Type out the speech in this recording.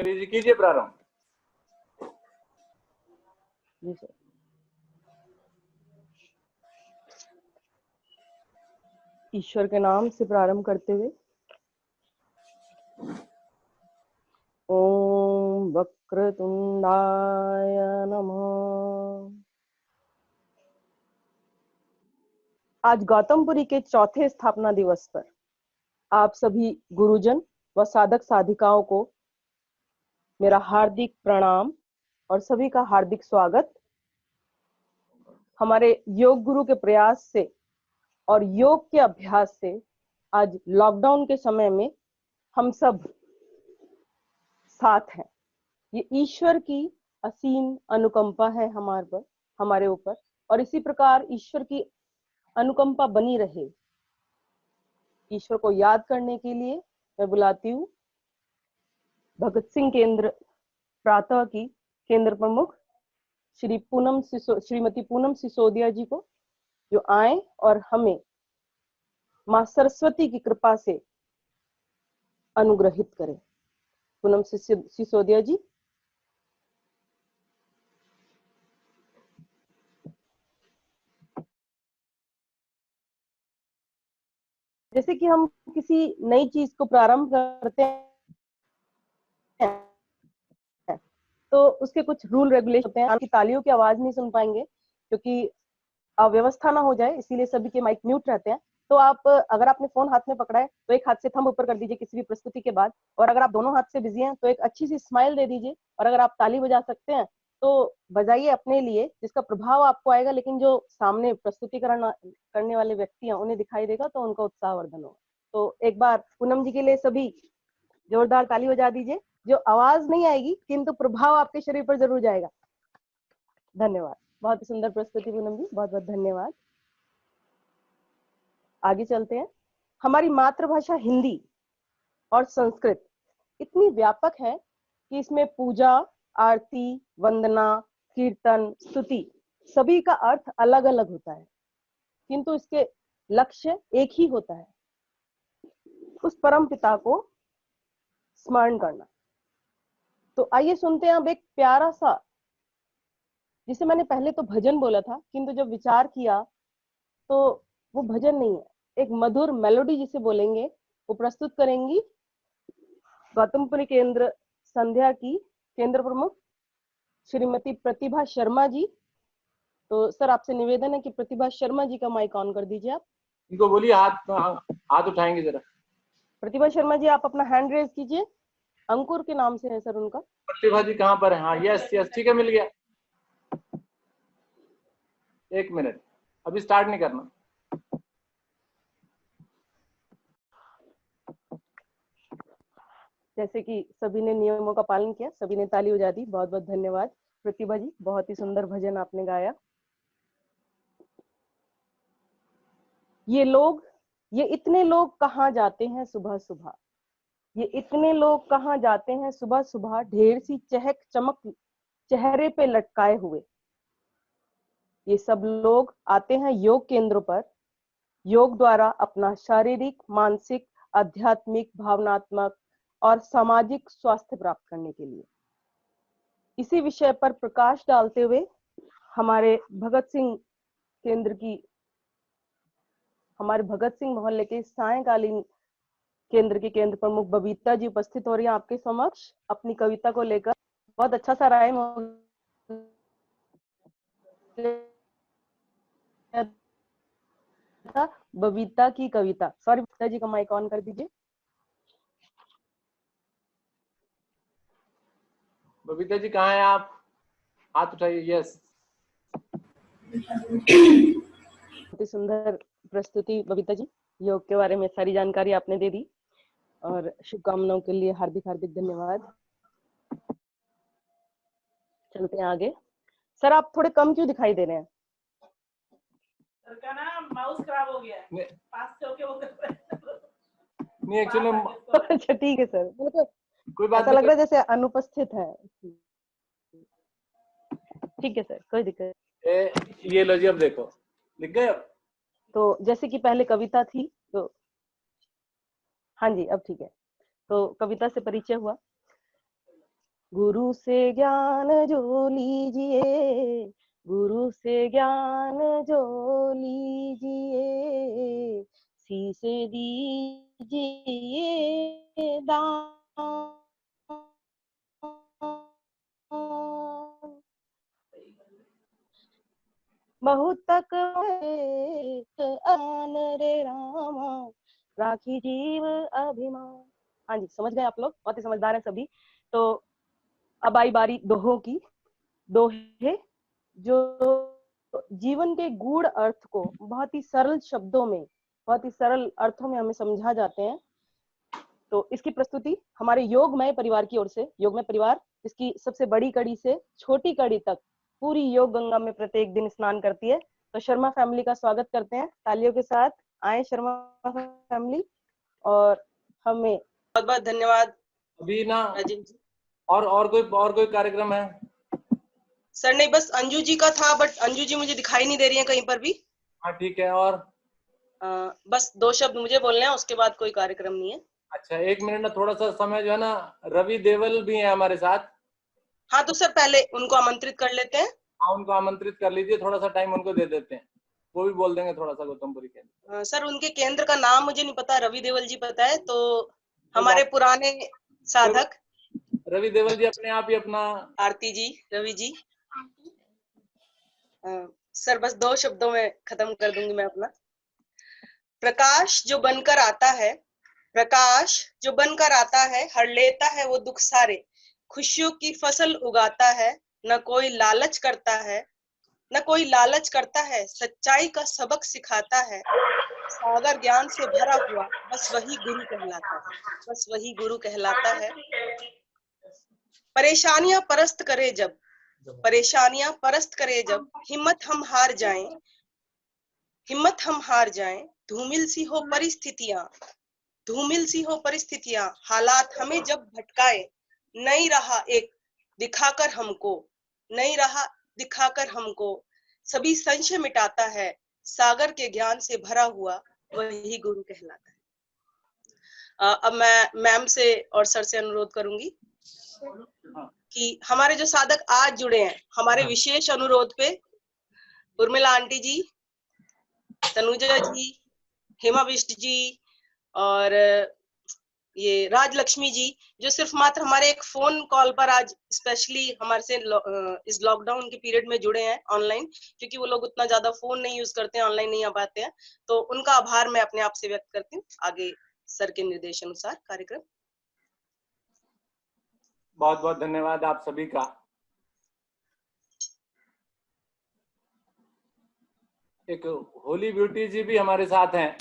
चलिए जी, कीजिए प्रारंभ। जी सर। ईश्वर के नाम से प्रारंभ करते हुए ओम वक्रतुंडाय नमः। आज गौतमपुरी के चौथे स्थापना दिवस पर आप सभी गुरुजन व साधक साधिकाओं को मेरा हार्दिक प्रणाम और सभी का हार्दिक स्वागत। हमारे योग गुरु के प्रयास से और योग के अभ्यास से आज लॉकडाउन के समय में हम सब साथ हैं। ये ईश्वर की असीम अनुकंपा है हमारे ऊपर, और इसी प्रकार ईश्वर की अनुकंपा बनी रहे। ईश्वर को याद करने के लिए मैं बुलाती हूँ भगत सिंह केंद्र प्रातः की केंद्र प्रमुख श्रीमती पूनम सिसोदिया जी को, जो आए और हमें माँ सरस्वती की कृपा से अनुग्रहित करें। पूनम सिसोदिया जी। जैसे कि हम किसी नई चीज को प्रारंभ करते हैं तो उसके कुछ रूल रेगुलेशन होते हैं। आपकी तालियों की आवाज नहीं सुन पाएंगे क्योंकि अव्यवस्था ना हो जाए, इसीलिए सभी के माइक म्यूट रहते हैं। तो आप, अगर आपने फोन हाथ में पकड़ा है तो एक हाथ से थंब ऊपर कर दीजिए किसी भी प्रस्तुति के बाद, और अगर आप दोनों हाथ से बिजी हैं तो एक अच्छी सी स्माइल दे दीजिए, और अगर आप ताली बजा सकते हैं तो बजाइए अपने लिए, जिसका प्रभाव आपको आएगा लेकिन जो सामने प्रस्तुतिकरण करने वाले व्यक्ति हैं उन्हें दिखाई देगा तो उनका उत्साहवर्धन होगा। तो एक बार पूनम जी के लिए सभी जोरदार ताली बजा दीजिए। जो आवाज नहीं आएगी किंतु प्रभाव आपके शरीर पर जरूर जाएगा। धन्यवाद, बहुत ही सुंदर प्रस्तुति पूनम जी, बहुत बहुत धन्यवाद। आगे चलते हैं। हमारी मातृभाषा हिंदी और संस्कृत इतनी व्यापक है कि इसमें पूजा, आरती, वंदना, कीर्तन, स्तुति सभी का अर्थ अलग अलग होता है, किंतु इसके लक्ष्य एक ही होता है, उस परम पिता को स्मरण करना। तो आइए सुनते हैं अब एक प्यारा सा, जिसे मैंने पहले तो भजन बोला था किंतु जब विचार किया तो वो भजन नहीं है, एक मधुर मेलोडी जिसे बोलेंगे, वो प्रस्तुत करेंगी गौतमपुरी केंद्र संध्या की केंद्र प्रमुख श्रीमती प्रतिभा शर्मा जी। तो सर आपसे निवेदन है कि प्रतिभा शर्मा जी का माइक ऑन कर दीजिए। आप इनको बोलिए हाथ उठाएंगे जरा। प्रतिभा शर्मा जी, आप अपना हैंड रेज कीजिए। अंकुर के नाम से है सर उनका। प्रतिभा जी कहाँ पर है? हाँ, यस यस, ठीक है, मिल गया। एक मिनट, अभी स्टार्ट नहीं करना। जैसे कि सभी ने नियमों का पालन किया, सभी ने ताली बजा दी, बहुत बहुत धन्यवाद प्रतिभा जी, बहुत ही सुंदर भजन आपने गाया। ये इतने लोग कहाँ जाते हैं सुबह सुबह, ये इतने लोग कहाँ जाते हैं सुबह सुबह, ढेर सी चहक चमक चेहरे पे लटकाए हुए। ये सब लोग आते हैं योग केंद्रों पर, योग द्वारा अपना शारीरिक, मानसिक, आध्यात्मिक, भावनात्मक और सामाजिक स्वास्थ्य प्राप्त करने के लिए। इसी विषय पर प्रकाश डालते हुए हमारे भगत सिंह मोहल्ले के सायंकालीन केंद्र के केंद्र प्रमुख बबीता जी उपस्थित हो रही है आपके समक्ष अपनी कविता को लेकर। बहुत अच्छा सा राइम था, बबीता की कविता। सॉरी, बबीता जी का माइक ऑन कर दीजिए। बबीता जी कहाँ हैं आप? हाथ उठाइए। यस, बहुत ही सुंदर प्रस्तुति बबीता जी, योग के बारे में सारी जानकारी आपने दे दी और शुभकामनाओं के लिए हार्दिक हार्दिक धन्यवाद। चलते हैं आगे। सर आप थोड़े कम क्यों दिखाई दे रहे हैं? सर का ना माउस खराब हो गया है, पास से होके वो नहीं एक्चुअली। अच्छा ठीक है सर, मतलब कोई बात ऐसा नहीं, लग रहा है जैसे अनुपस्थित है। ठीक है सर, कोई दिक्कत। ये लो जी, अब देखो लिख गए। तो जैसे कि पहले कविता थी तो हाँ जी अब ठीक है। तो कविता से परिचय हुआ। गुरु से ज्ञान जो लीजिए, गुरु से ज्ञान जो लीजिए, शीशे दीजिए दान। बहुत तक आन रे रामा, राखी जीव अभिमान। हाँ जी, समझ गए आप लोग, बहुत ही समझदार हैं सभी। तो अब आई बारी दोहों की। दोहे जो जीवन के गूढ़ अर्थ को बहुत ही सरल शब्दों में, बहुत ही सरल अर्थों में हमें समझा जाते हैं। तो इसकी प्रस्तुति हमारे योगमय परिवार की ओर से। योगमय परिवार इसकी सबसे बड़ी कड़ी से छोटी कड़ी तक पूरी योग गंगा में प्रत्येक दिन स्नान करती है। तो शर्मा फैमिली का स्वागत करते हैं तालियों के साथ। आए शर्मा फैमिली, और हमें बहुत बहुत धन्यवाद। अभी ना राजीव जी, और कोई कार्यक्रम है? सर नहीं, बस अंजू जी का था, बट अंजू जी मुझे दिखाई नहीं दे रही है कहीं पर भी। हाँ ठीक है। और बस 2 शब्द मुझे बोलने हैं, उसके बाद कोई कार्यक्रम नहीं है। अच्छा, 1 मिनट ना, थोड़ा सा समय जो है ना, रवि देवल भी है हमारे साथ। हाँ तो सर पहले उनको आमंत्रित कर लेते हैं। हाँ, उनको आमंत्रित कर लीजिए, थोड़ा सा टाइम उनको दे देते हैं, वो भी बोल देंगे थोड़ा सा गौतमपुरी केंद्र। सर उनके केंद्र का नाम मुझे नहीं पता, रवि देवल जी पता है। तो हमारे पुराने साधक रवि देवल जी अपने आप ही अपना। आरती जी, रवि जी। सर बस 2 शब्दों में खत्म कर दूंगी मैं अपना। प्रकाश जो बनकर आता है, प्रकाश जो बनकर आता है, हर लेता है वो दुख सारे, खुशियों की फसल उगाता है, न कोई लालच करता है, न कोई लालच करता है, सच्चाई का सबक सिखाता है, सागर ज्ञान से भरा हुआ, बस वही गुरु कहलाता है, बस वही गुरु कहलाता है। परेशानियां परस्त करे जब, परेशानियां परस्त करे जब, हिम्मत हम हार जाएं, हिम्मत हम हार जाएं, धूमिल सी हो परिस्थितियां, धूमिल सी हो परिस्थितियां, हालात हमें जब भटकाए, नई राह एक दिखाकर हमको, नई राह दिखाकर हमको, सभी संशय मिटाता है, सागर के ज्ञान से भरा हुआ वही गुरु कहलाता है। अब मैं मैम से और सर से अनुरोध करूंगी कि हमारे जो साधक आज जुड़े हैं हमारे विशेष अनुरोध पे, उर्मिला आंटी जी, तनुजा जी, हेमा बिष्ट जी और ये राजलक्ष्मी जी, जो सिर्फ मात्र हमारे एक फोन कॉल पर आज स्पेशली हमारे से इस लॉकडाउन के पीरियड में जुड़े हैं ऑनलाइन, क्योंकि वो लोग उतना ज्यादा फोन नहीं यूज करते हैं, ऑनलाइन नहीं आ पाते हैं। तो उनका आभार मैं अपने आप से व्यक्त करती हूँ। आगे सर के निर्देश अनुसार कार्यक्रम। बहुत बहुत धन्यवाद आप सभी का। एक होली ब्यूटी जी भी हमारे साथ हैं।